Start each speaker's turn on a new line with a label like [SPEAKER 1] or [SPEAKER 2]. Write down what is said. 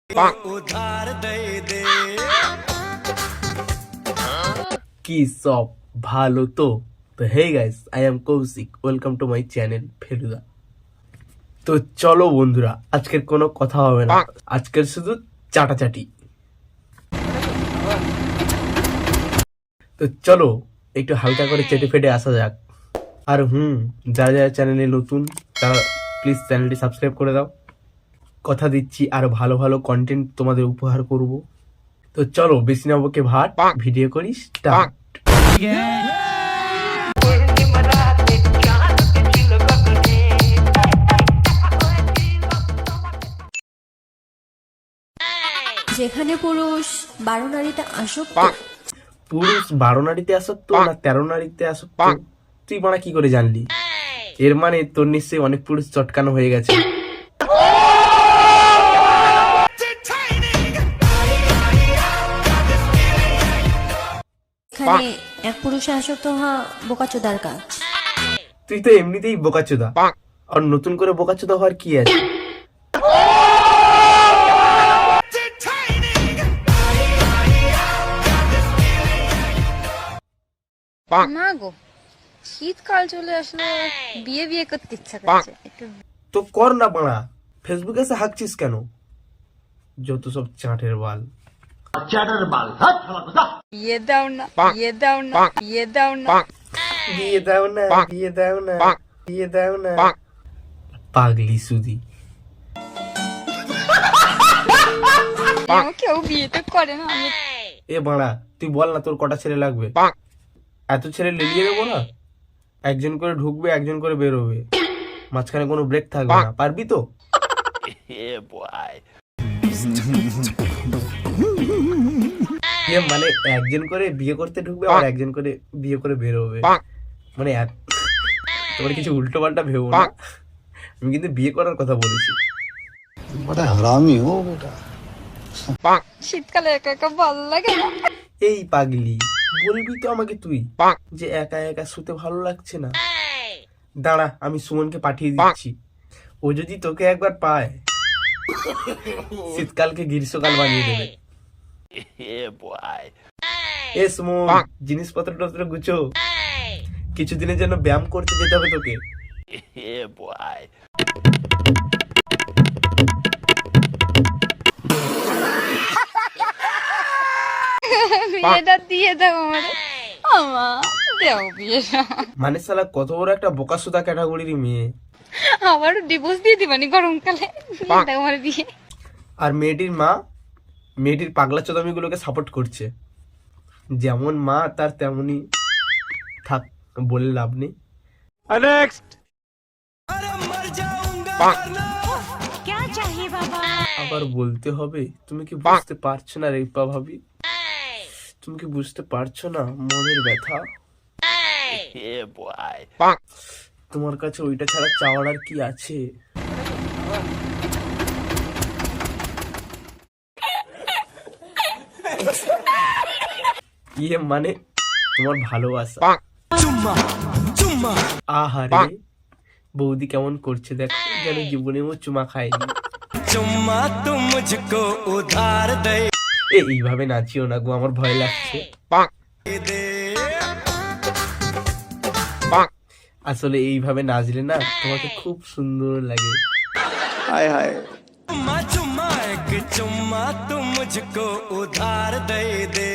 [SPEAKER 1] उधार दे दे।
[SPEAKER 2] কি সব ভালো তো? Hey guys, I am Kaushik, welcome to my channel Feluda. তো চলো বন্ধুরা, আজকের কোনো কথা হবে না, আজকের শুধু চাটাচাটি। তো চলো একটু হালকা করে চেটে ফেটে আসা যাক। আর যারা যারা চ্যানেলে নতুন তারা প্লিজ চ্যানেলটি সাবস্ক্রাইব করে দাও। কথা দিচ্ছি আরো ভালো ভালো কন্টেন্ট তোমাদের উপহার করব। তো চলো বেশি না বকে ভাট, ভিডিও করি স্টার্ট।
[SPEAKER 3] যেখানে পুরুষ 12 নারীতে আসক্ত,
[SPEAKER 2] পুরুষ 12 নারীতে আসক্ত না 13 নারীতে আসক্ত, তুই মারা কি করে জানলি? এর মানে তোর নিশ্চয়ই অনেক পুরুষ চটকানো হয়ে গেছে।
[SPEAKER 3] এখানে এক পুরুষে আসক্ত হওয়া বোকাচোদার কাজ।
[SPEAKER 2] তুই তো এমনিতেই বোকাচোদা, আর নতুন করে বোকাচোদা হওয়ার কি আছে?
[SPEAKER 4] মা গো, শীতকাল চলে আসলো, বিয়ে বিয়ে করতে ইচ্ছা করছে একটু।
[SPEAKER 2] তো কর না বাড়া, ফেসবুকে এসে হাঁকছিস কেন? যত সব চাটের বাল।
[SPEAKER 4] বিয়ে দাও না, বিয়ে দাও না, বিয়ে দাও না।
[SPEAKER 2] বিয়ে দাও না, বিয়ে দাও না, বিয়ে দাও না, পাগলি সুদি।
[SPEAKER 4] কেউ বিয়ে তো করে না। আমি
[SPEAKER 2] এ বাড়া, তুই বল না তোর কটা ছেলে লাগবে? এত ছেলে লেলিয়ে দেবো না? একজন করে ঢুকবে, একজন করে বেরোবে, মাঝখানে কোনো ব্রেক থাকবে না। পারবি তো? মানে একজন করে বিয়ে করতে ঢুকবে আর একজন করে বিয়ে করে বেরোবে, মানে তোমার কিছু উল্টো পাল্টা ভেবো না। আমি কিন্তু বিয়ে করার কথা বলেছি।
[SPEAKER 4] শীতকালে একা একা ভালো লাগে না।
[SPEAKER 2] এই পাগলি, বলবি তো আমাকে তুই যে একা একা শুতে ভালো লাগছে না? দাঁড়া, আমি সুমনকে পাঠিয়ে দিচ্ছি। ও যদি তোকে একবার পায়, শীতকালকে গ্রীষ্মকাল বানিয়ে দেবে। এ সুমন, জিনিসপত্র টত্র গুছো, কিছুদিনের জন্য ব্যায়াম করতে যেতে হবে তোকে।
[SPEAKER 4] বিয়েটা দিয়ে দাও আমারে, আমা দাও বিয়েটা।
[SPEAKER 2] মানে শালা কত বড় একটা বোকাসোদা ক্যাটাগরির মেয়ে।
[SPEAKER 4] আবারও ডিভোর্স দিয়ে দিবানি গরমকালে, দিয়ে দাও আমার বিয়ে।
[SPEAKER 2] আর মেয়েটির মা মেয়েটির পাগলা চোদামি গুলোকে সাপোর্ট করছে। যেমন মা তার তেমনই থাক, বলে লাভ নেই। আবার বলতে হবে? তুমি কি বুঝতে পারছো না রেপা ভাবি? তুমি কি বুঝতে পারছো না মনের ব্যথা? তোমার কাছে ওইটা ছাড়া চাওয়ার আর কি আছে? ইয়ে মানে তোমার ভালোবাসা। আহারে, বৌদি কেমন করছে দেখো, যেন জীবনেও চুমা খায়নি।
[SPEAKER 1] चुम्मा तुम मुझको उधार दे
[SPEAKER 2] এইভাবে নাচিও না গো, আমার ভয় লাগছে।
[SPEAKER 1] दे।
[SPEAKER 2] আসলে এইভাবে নাচলে না তোমাকে খুব সুন্দর লাগে।
[SPEAKER 1] चुम्मा चुम्मा एक चुम्मा तुम मुझको उधार दे दे।